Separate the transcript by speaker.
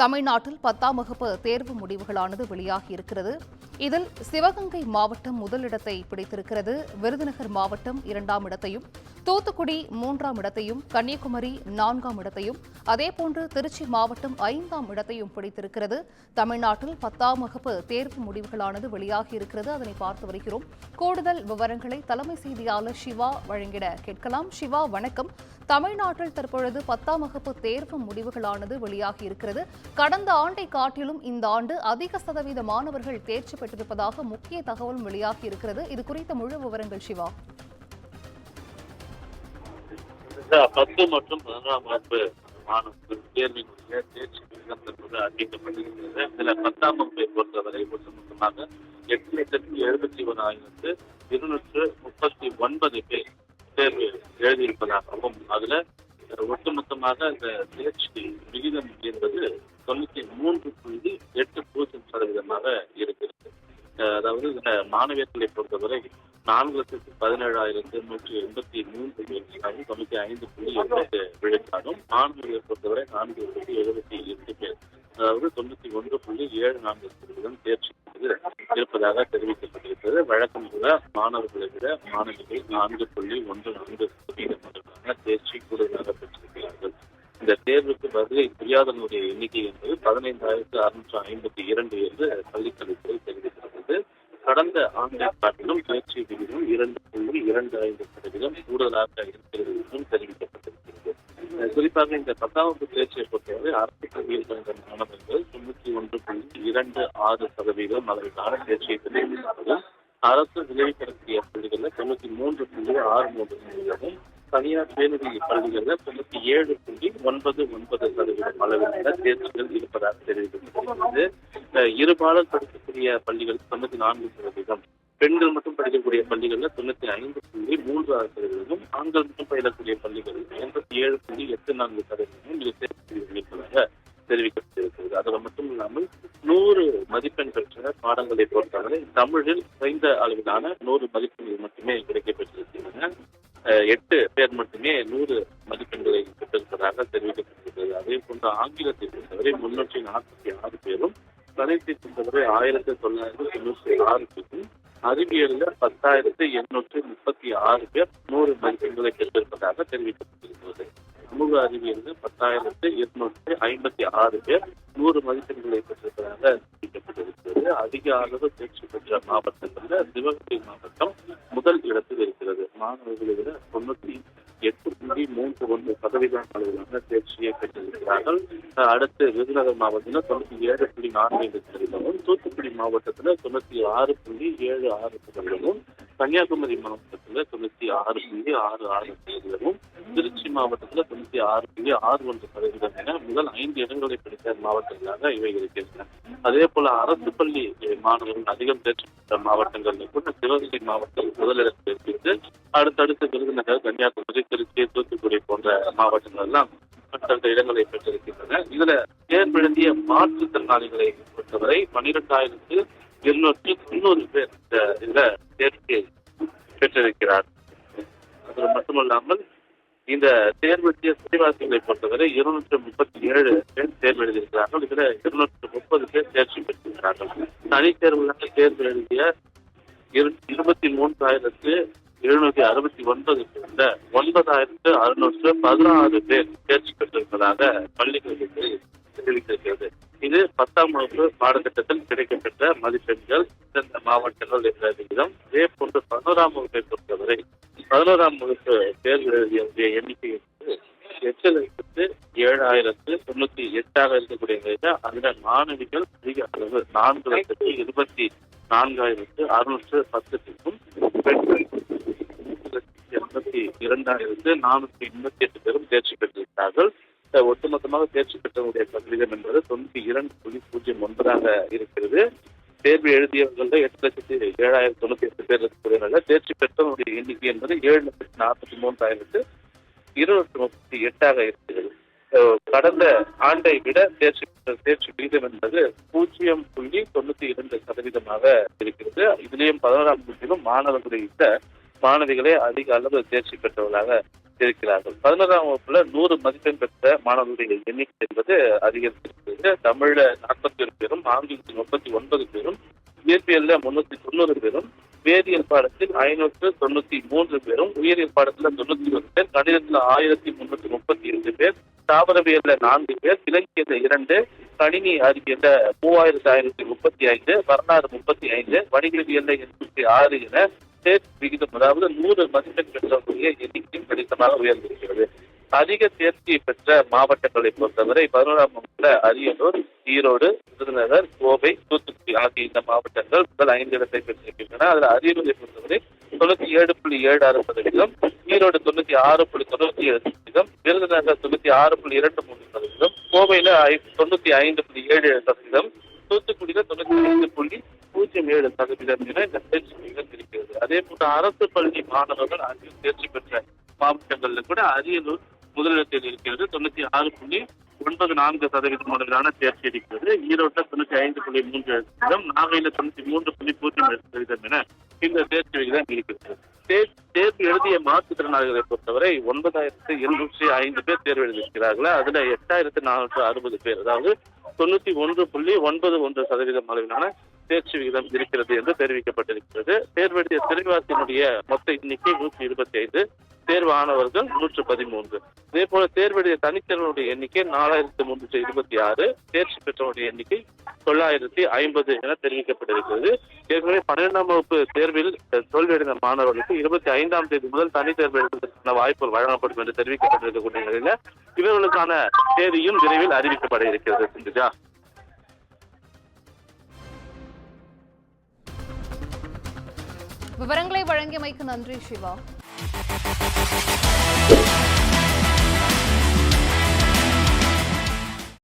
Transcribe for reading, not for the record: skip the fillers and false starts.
Speaker 1: தமிழ்நாட்டில் 10ஆம் வகுப்பு தேர்வு முடிவுகளானது வெளியாகியிருக்கிறது. இதில் சிவகங்கை மாவட்டம் முதலிடத்தை பிடித்திருக்கிறது. விருதுநகர் மாவட்டம் 2ஆம் இடத்தையும், தூத்துக்குடி 3ஆம் இடத்தையும், கன்னியாகுமரி 4ஆம் இடத்தையும், அதேபோன்று திருச்சி மாவட்டம் 5ஆம் இடத்தையும் பிடித்திருக்கிறது. தமிழ்நாட்டில் 10ஆம் வகுப்பு தேர்வு முடிவுகளானது வெளியாகியிருக்கிறது. அதனை பார்த்து வருகிறோம். கூடுதல் விவரங்களை தலைமை செய்தியாளர் சிவா வழங்கிட கேட்கலாம். சிவா, வணக்கம். தமிழ்நாட்டில் தற்பொழுது 10ஆம் வகுப்பு தேர்வு முடிவுகளானது வெளியாகியிருக்கிறது. கடந்த ஆண்டை காட்டிலும் இந்த ஆண்டு அதிக சதவீத மாணவர்கள் தேர்ச்சி பெற்றிருப்பதாக முக்கிய தகவலும் வெளியாகியிருக்கிறது. இது குறித்த முழு விவரங்கள் சிவா.
Speaker 2: 10 மற்றும் 11ஆம் வகுப்பு மாணவர்கள் தேர்வினுடைய தேர்ச்சி விகிதம் என்பது அறிவிக்கப்பட்டிருக்கிறது. இதுல 10ஆம் வகுப்பை பொறுத்தவரை ஒட்டுமொத்தமாக 8,71,239 பேர் தேர்வு எழுதியிருப்பதாகவும், அதுல ஒட்டுமொத்தமாக இந்த தேர்ச்சி விகிதம் என்பது 93.80% இருக்கிறது. அதாவது இந்த மாணவியர்களை பொறுத்தவரை 4,17,183 பேர் 95.8 விழுக்காடும், மாணவர்களை பொறுத்தவரை 4,78 பேர், அதாவது 91.74% தேர்ச்சி இருப்பதாக தெரிவிக்கப்பட்டிருக்கிறது. வழக்கம் போல மாணவர்களை விட மாணவிகள் 4.14% தேர்ச்சி கூடுதலாக பெற்றிருக்கிறார்கள். இந்த தேர்வுக்கு பதிலை புரியாதவருடைய எண்ணிக்கை என்பது 15,652 என்று பள்ளிக்கல்வித்துறை தெரிவித்திருக்கிறது. கடந்த ஆண்டை காட்டிலும் தேர்ச்சி விகிதம் 2.25% கூடுதலாக இருக்கிறது என்றும் தெரிவிக்கப்பட்டிருக்கிறது. குறிப்பாக இந்த 10ஆம் வகுப்பு தேர்ச்சியை பொறுத்தவரை அரசு கல்வியில் பயின்ற மாணவர்கள் 91.26% அளவிலான தேர்ச்சியை தெரிவித்தார்கள். அரசு விளைவிக்கக்கூடிய பள்ளிகளில் 93.63%, தனியார் பேருதி பள்ளிகளில் 97.99% அளவிலான தேர்ச்சிகள் இருப்பதாக தெரிவிக்கப்பட்டிருக்கிறது. இருபாலர் படிக்கக்கூடிய பள்ளிகள் 94%, பெண்கள் மட்டும் படிக்கக்கூடிய பள்ளிகளில் 95.36%, ஆண்கள் மட்டும் பயிலக்கூடிய பள்ளிகளில் 87.84% இது தேர்ச்சி இருப்பதாக தெரிவிக்கப்பட்டிருக்கிறது. அது மட்டும் இல்லாமல் 100 மதிப்பெண் பெற்ற பாடங்களை பொறுத்தவரை தமிழில் குறைந்த அளவிலான 100 மதிப்பெண்கள் மட்டுமே கிடைக்கப்பட்டிருக்கின்றன. 8 பேர் மட்டுமே 100 மதிப்பெண்களை பெற்றிருப்பதாக தெரிவிக்கப்பட்டிருக்கிறது. அதே போன்று ஆங்கிலத்தை பொறுத்தவரை 346 பேரும், கணிதத்தை பொறுத்தவரை 1996 பேரும், அறிவியலில் 10,836 பேர் 100 மதிப்பெண்களை பெற்றிருப்பதாக தெரிவிக்கப்பட்டிருக்கிறது. சமூக அறிவியலில் 10,856 பேர் 100 மதிப்பெண்களை பெற்றிருப்பதாக தெரிவிக்கப்பட்டிருக்கிறது. அதிக அளவு தேர்ச்சி பெற்ற மாவட்டங்களில் சிவகங்கை மாவட்டம் முதல் இடத்தில் இருக்கிறது. மாணவர்களை விட 98.31% அளவிலான தேர்ச்சியை பெற்றிருக்கிறார்கள். அடுத்து விருதுநகர் மாவட்டத்தில் 97.45%, தூத்துக்குடி மாவட்டத்தில் 96.76%, கன்னியாகுமரி மாவட்டத்தில் 96.66%, திருச்சி மாவட்டத்தில் 96.61% என முதல் 5 இடங்களை பிடித்த மாவட்டங்களாக இவை இருக்கின்றன. அதே போல அரசு பள்ளி மாணவர்கள் அதிகம் தேர்ச்சி பெற்ற மாவட்டங்களில் கூட சிவகங்கை மாவட்டம் முதலிடத்தில் இருக்கிறது. அடுத்தடுத்து விருதுநகர், கன்னியாகுமரி, திருச்சி, தூத்துக்குடி போன்ற மாவட்டங்கள் எல்லாம் அடுத்த இடங்களை பெற்றிருக்கின்றன. இதுல தேர்வெழுதிய மாற்றுத்திறனாளிகளை பொறுத்தவரை 12,290 பேர் இதுல தேர்ச்சியை பெற்றிருக்கிறார். அது மட்டுமல்லாமல் இந்த தேர்வெழுதிய சிறைவாசிகளை பொறுத்தவரை 237 பேர் தேர்வு எழுதியிருக்கிறார்கள். இதுல 230 பேர் தேர்ச்சி பெற்றிருக்கிறார்கள். தனித்தேர்வுகளாக தேர்வு எழுதிய 23,769 பேர்ல 9,616 பேர் தேர்ச்சி பெற்றிருப்பதாக பள்ளிக்கல்வித்துறை தெரிவித்திருக்கிறது. இது 10ஆம் வகுப்பு பாடத்திட்டத்தில் கிடைக்கப்பெற்ற மதிப்பெண்கள் இந்த மாவட்டங்கள் என்ற விகிதம். இதே போன்று 11ஆம் வகுப்பை பொறுத்தவரை 11ஆம் வகுப்பு தேர்வு எழுதிய எண்ணிக்கை 8,07,098 இருக்கக்கூடிய நிலையில அதுல மாணவிகள் அதிக அளவு 4,24,610 பெண்கள் 82,488 பேரும் தேர்ச்சி பெற்றிருக்கிறார்கள். ஒட்டுமொத்தமாக தேர்ச்சி பெற்றவருடைய சதவீதம் என்பது 92.09% இருக்கிறது. தேர்வு எழுதியவர்கள் 8,07,098 பேர் இருக்கக்கூடிய தேர்ச்சி பெற்றவருடைய எண்ணிக்கை என்பது 7,43,238 இருக்கிறது. கடந்த ஆண்டை விட தேர்ச்சி விகிதம் என்பது 0.92% இருக்கிறது. இதுலேயும் 11ஆம் வகுப்பிலும் மாணவர்களை மாணவிகளே அதிக அளவு தேர்ச்சி பெற்றவர்களாக இருக்கிறார்கள். 11ஆம் வகுப்புல 100 மதிப்பெண் பெற்ற மாணவர்களுடைய எண்ணிக்கை என்பது அதிகரித்திருக்கிறது. தமிழ்ல 41 பேரும், ஆங்கிலத்தில் 39 பேரும், இயற்பியல்ல 390 பேரும், வேதியியல் பாடத்தில் 593 பேரும், உயிரியல் பாடத்துல 91 பேர், கணிதத்துல 1332 பேர், தாவரவியல்ல 4 பேர், இலக்கியத்துல 2, கணினி அறிவியல்ல 3535, வரலாறு 35, வணிகவியல்ல 86 என தேர்ச்சி விகிதம், அதாவது 100 மதிப்பெண் பெற்றவர்களுடைய எண்ணிக்கையும் கணிசமாக உயர்ந்திருக்கிறது. அதிக தேர்ச்சி பெற்ற மாவட்டங்களை பொறுத்தவரை 11ஆம் வகுப்புல அரியலூர், ஈரோடு, விருதுநகர், கோவை, தூத்துக்குடி ஆகிய இந்த மாவட்டங்கள் முதல் 5 இடத்தை பெற்றிருக்கின்றன. அதுல அரியலூரை பொறுத்தவரை 97.76%, ஈரோடு 96.97%, விருதுநகர் 96.23%, கோவையில 95.7%, தூத்துக்குடியில 95.07% என இந்த தேர்ச்சி விகிதம் இருக்கிறது. அதே போன்று அரசு பள்ளி மாணவர்கள் அதிக தேர்ச்சி பெற்ற மாவட்டங்கள்ல கூட அரியலூர் முதலிடத்தில் இருக்கிறது. 96.94% அளவிலான தேர்ச்சி இருக்கிறது. ஈரோட்டில் 95.3%, நாகையில 93.07% என இந்த தேர்ச்சி விகிதம் இருக்கிறது. தேர்வு எழுதிய மாற்றுத்திறனாளிகளை பொறுத்தவரை 9,205 பேர் தேர்வு எழுதியிருக்கிறார்கள். அதுல 8,460 பேர், அதாவது 91.91% அளவிலான தேர்ச்சி விகிதம் இருக்கிறது என்று தெரிவிக்கப்பட்டிருக்கிறது. தேர்வு எழுதிய சிறைவாசியினுடைய மொத்த எண்ணிக்கை 125, தேர்வானவர்கள் 113. இதே போல தேர்வெழுதிய தனித்திறனுடைய எண்ணிக்கை 4,326, தேர்ச்சி பெற்றவருடைய எண்ணிக்கை 950 என தெரிவிக்கப்பட்டிருக்கிறது. ஏற்கனவே 12ஆம் வகுப்பு தேர்வில் தோல்வியடைந்த மாணவர்களுக்கு 25ஆம் தேதி முதல் தனி தேர்வு எழுதுவதற்கான வாய்ப்புகள் வழங்கப்படும் என்று தெரிவிக்கப்பட்டிருக்கக்கூடிய நிலையில இவர்களுக்கான தேதியும் விரைவில் அறிவிக்கப்பட இருக்கிறது. சிந்துஜா,
Speaker 1: விவரங்களை வழங்கியமைக்கு நன்றி சிவா.